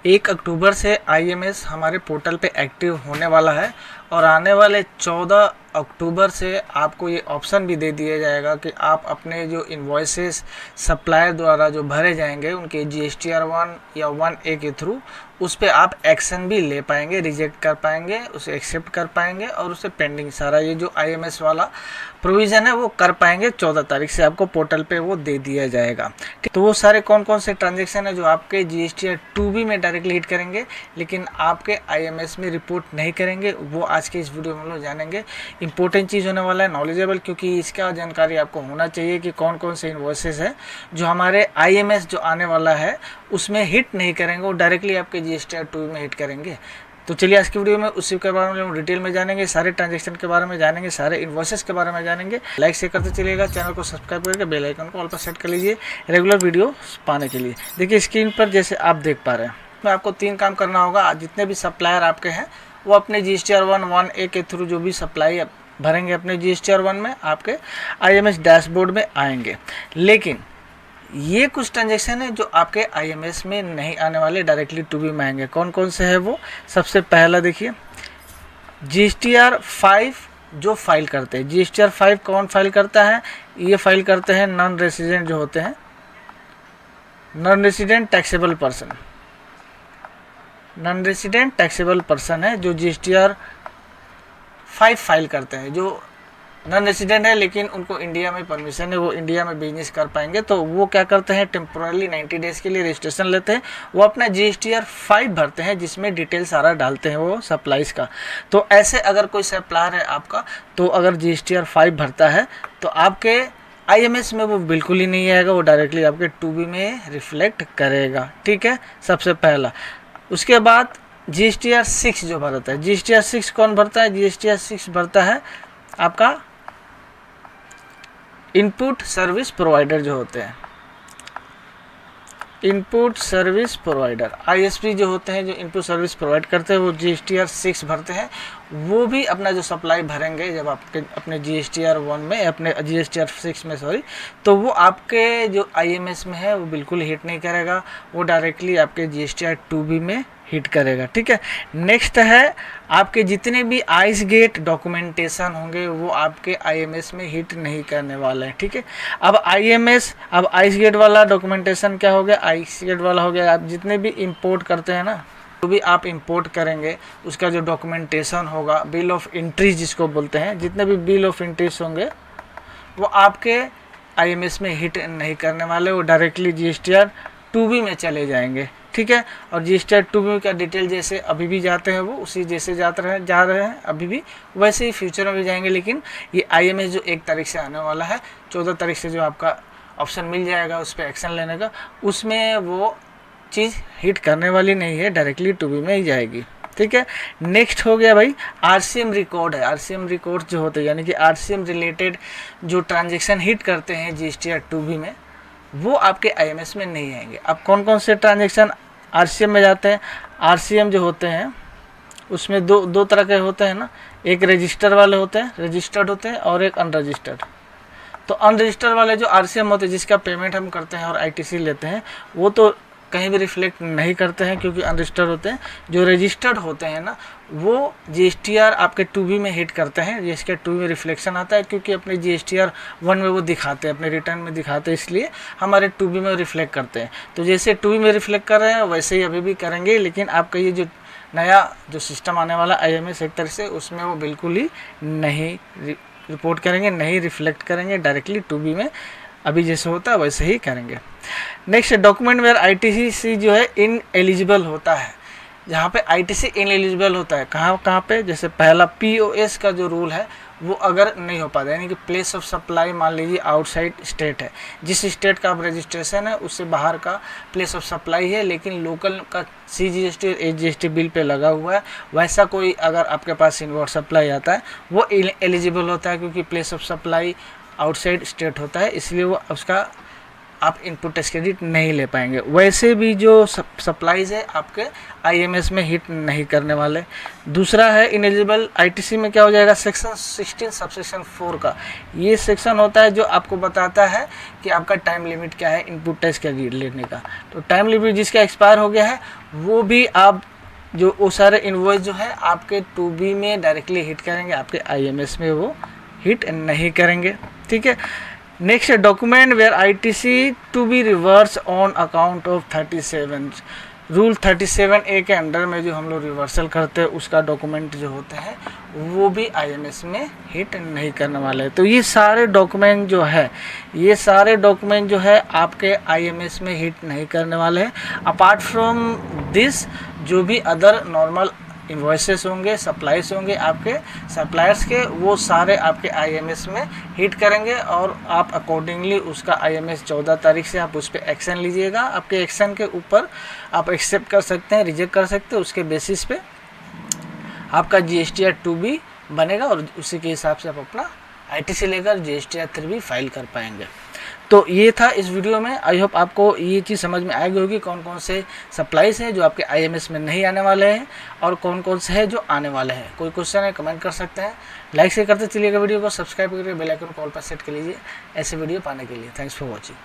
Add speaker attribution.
Speaker 1: 1 अक्टूबर से आईएमएस हमारे पोर्टल पे एक्टिव होने वाला है और आने वाले 14 अक्टूबर से आपको ये ऑप्शन भी दे दिया जाएगा कि आप अपने जो इन्वॉइसेस सप्लायर द्वारा जो भरे जाएंगे उनके GSTR 1 या 1A के थ्रू उस पर आप एक्शन भी ले पाएंगे, रिजेक्ट कर पाएंगे, उसे एक्सेप्ट कर पाएंगे और उसे पेंडिंग सारा ये जो आईएमएस वाला प्रोविज़न है वो कर पाएंगे। 14 तारीख से आपको पोर्टल पे वो दे दिया जाएगा। तो वो सारे कौन कौन से ट्रांजेक्शन है जो आपके GSTR 2B में डायरेक्टली हिट करेंगे लेकिन आपके आईएमएस में रिपोर्ट नहीं करेंगे, वो आज के इस वीडियो में हम लोग जानेंगे। इंपॉर्टेंट चीज़ होने वाला है, नॉलेजेबल, क्योंकि इसका जानकारी आपको होना चाहिए कि कौन कौन से इन्वॉइसेस हैं जो हमारे आईएमएस जो आने वाला है उसमें हिट नहीं करेंगे, वो डायरेक्टली आपके GSTR 2B में हिट करेंगे। तो चलिए आज की वीडियो में उसी के बारे में हम डिटेल में जानेंगे, सारे ट्रांजैक्शन के बारे में जानेंगे, सारे इन्वॉइसेस के बारे में जानेंगे। लाइक शेयर करते चलिएगा, चैनल को सब्सक्राइब करके बेल आइकन को ऑल पर सेट कर लीजिए रेगुलर वीडियो पाने के लिए। देखिए स्क्रीन पर जैसे आप देख पा रहे हैं, मैं आपको 3 काम करना होगा। जितने भी सप्लायर आपके हैं वो अपने GSTR 1 1A के थ्रू जो भी सप्लाई भरेंगे अपने GSTR 1 में आपके आईएमएस डैशबोर्ड में आएंगे। लेकिन ये कुछ ट्रांजेक्शन है जो आपके आईएमएस में नहीं आने वाले, डायरेक्टली 2B में आएंगे। कौन कौन से है वो? सबसे पहला देखिए GSTR 5 जो फाइल करते हैं। GSTR 5 कौन फाइल करता है? ये फाइल करते हैं नॉन रेसिडेंट जो होते हैं, non resident taxable person. Non resident taxable person है जो GSTR 5 फाइल करते हैं, जो नॉन रेसिडेंट है लेकिन उनको इंडिया में परमिशन है, वो इंडिया में बिजनेस कर पाएंगे। तो वो क्या करते हैं, टेम्पोरली 90 डेज़ के लिए रजिस्ट्रेशन लेते हैं, वो अपना GSTR 5 भरते हैं जिसमें डिटेल सारा डालते हैं वो सप्लाईज का। तो ऐसे अगर कोई सप्लायर है आपका, तो अगर GSTR 5 भरता है तो आपके आईएमएस में वो बिल्कुल ही नहीं आएगा, वो डायरेक्टली आपके 2B में रिफ्लेक्ट करेगा। ठीक है, सबसे पहला। उसके बाद GSTR 6 जो भरता है, GSTR 6 कौन भरता है? GSTR 6 भरता है आपका इनपुट सर्विस प्रोवाइडर जो होते हैं, इनपुट सर्विस प्रोवाइडर ISP जो होते हैं, जो इनपुट सर्विस प्रोवाइड करते हैं, वो GSTR 6 भरते हैं। वो भी अपना जो सप्लाई भरेंगे जब आपके अपने GSTR 1 में, अपने GSTR 6 में सॉरी, तो वो आपके जो IMS में है वो बिल्कुल हिट नहीं करेगा, वो डायरेक्टली आपके GSTR 2B में हिट करेगा। ठीक है, नेक्स्ट है आपके जितने भी आइस गेट डॉक्यूमेंटेशन होंगे वो आपके आईएमएस में हिट नहीं करने वाले हैं। ठीक है, अब आइस गेट वाला डॉक्यूमेंटेशन क्या हो गया? आइस गेट वाला हो गया, आप जितने भी इंपोर्ट करते हैं ना, जो भी आप इंपोर्ट करेंगे उसका जो डॉक्यूमेंटेशन होगा, बिल ऑफ एंट्रीज जिसको बोलते हैं, जितने भी बिल ऑफ एंट्रीज होंगे वो आपके आईएमएस में हिट नहीं करने वाले, वो डायरेक्टली GSTR 2B में चले जाएंगे। ठीक है, और GSTR 2B का डिटेल जैसे अभी भी जाते हैं वो उसी जैसे जा रहे हैं अभी भी, वैसे ही फ्यूचर में भी जाएंगे। लेकिन ये आईएमएस जो 1 तारीख से आने वाला है, 14 तारीख से जो आपका ऑप्शन मिल जाएगा उस पर एक्शन लेने का, उसमें वो चीज़ हिट करने वाली नहीं है, डायरेक्टली 2B में ही जाएगी। ठीक है, नेक्स्ट हो गया भाई RCM रिकॉर्ड है। RCM रिकॉर्ड जो होते हैं यानी कि RCM रिलेटेड जो ट्रांजेक्शन हिट करते हैं GSTR 2B में, वो आपके आईएमएस में नहीं आएंगे। अब कौन कौन से ट्रांजेक्शन RCM में जाते हैं? RCM जो होते हैं उसमें दो तरह के होते हैं ना, एक रजिस्टर वाले होते हैं, रजिस्टर्ड होते हैं, और एक अनरजिस्टर्ड। तो अनरजिस्टर्ड वाले जो RCM होते हैं जिसका पेमेंट हम करते हैं और ITC लेते हैं, वो तो कहीं भी रिफ्लेक्ट नहीं करते हैं क्योंकि अनरजिस्टर्ड होते हैं। जो रजिस्टर्ड होते हैं ना, वो GSTR आपके 2B में हिट करते हैं, जिसके 2B में रिफ्लेक्शन आता है क्योंकि अपने GSTR 1 में वो दिखाते हैं, अपने रिटर्न में दिखाते हैं, इसलिए हमारे 2B में रिफ्लेक्ट करते हैं। तो जैसे 2B में रिफ्लेक्ट कर रहे हैं वैसे ही अभी भी करेंगे, लेकिन आपका ये जो नया जो सिस्टम आने वाला IMS एक तरह से, उसमें वो बिल्कुल ही नहीं रिपोर्ट करेंगे, नहीं रिफ्लेक्ट करेंगे, डायरेक्टली 2B में अभी जैसे होता है वैसे ही करेंगे। नेक्स्ट डॉक्यूमेंट वेयर ITC जो है इन एलिजिबल होता है, जहाँ पे ITC इन एलिजिबल होता है, कहाँ पे? जैसे पहला POS का जो रूल है वो अगर नहीं हो पाता, यानी कि प्लेस ऑफ सप्लाई मान लीजिए आउटसाइड स्टेट है, जिस स्टेट का आप रजिस्ट्रेशन है उससे बाहर का प्लेस ऑफ सप्लाई है, लेकिन लोकल का CGST और HGST बिल पे लगा हुआ है, वैसा कोई अगर आपके पास इनवर्ड सप्लाई आता है वो एलिजिबल होता है, क्योंकि place of supply outside state होता है, इसलिए वो उसका आप इनपुट टैक्स क्रेडिट नहीं ले पाएंगे। वैसे भी जो सप्लाईज है आपके आईएमएस में हिट नहीं करने वाले। दूसरा है इनेलिजिबल आईटीसी में क्या हो जाएगा, सेक्शन 16 सबसेक्शन 4 का ये सेक्शन होता है जो आपको बताता है कि आपका टाइम लिमिट क्या है इनपुट टैक्स क्रेडिट लेने का। तो टाइम लिमिट जिसका एक्सपायर हो गया है वो भी आप जो वो सारे इनवॉइस जो है आपके 2B में डायरेक्टली हिट करेंगे, आपके आईएमएस में वो हिट नहीं करेंगे। ठीक है, नेक्स्ट है document where ITC to be reverse on account of 37 rule 37A के अंडर में जो हम लोग रिवर्सल करते हैं उसका डॉक्यूमेंट जो होते हैं वो भी आईएमएस में हिट नहीं करने वाले हैं। तो ये सारे डॉक्यूमेंट जो है आपके आईएमएस में हिट नहीं करने वाले हैं। अपार्ट फ्रॉम दिस जो भी अदर नॉर्मल इन्वॉइसेस होंगे, सप्लाईज होंगे आपके सप्लायर्स के, वो सारे आपके आईएमएस में हिट करेंगे और आप अकॉर्डिंगली उसका आईएमएस 14 तारीख से आप उस पर एक्शन लीजिएगा। आपके एक्शन के ऊपर आप एक्सेप्ट कर सकते हैं, रिजेक्ट कर सकते हैं, उसके बेसिस पे आपका GSTR 2B बनेगा और उसी के हिसाब से आप अपना आईटीसी लेकर GSTR 3B फाइल कर पाएंगे। तो ये था इस वीडियो में। आई होप आपको ये चीज़ समझ में आ गई होगी कौन कौन से सप्लाईज हैं जो आपके आईएमएस में नहीं आने वाले हैं और कौन कौन से हैं जो आने वाले हैं। कोई क्वेश्चन है कमेंट कर सकते हैं, लाइक शेयर करते चलिएगा वीडियो को, सब्सक्राइब करके बेल आइकन कॉल पर सेट कर लीजिए ऐसे वीडियो पाने के लिए। Thanks for watching.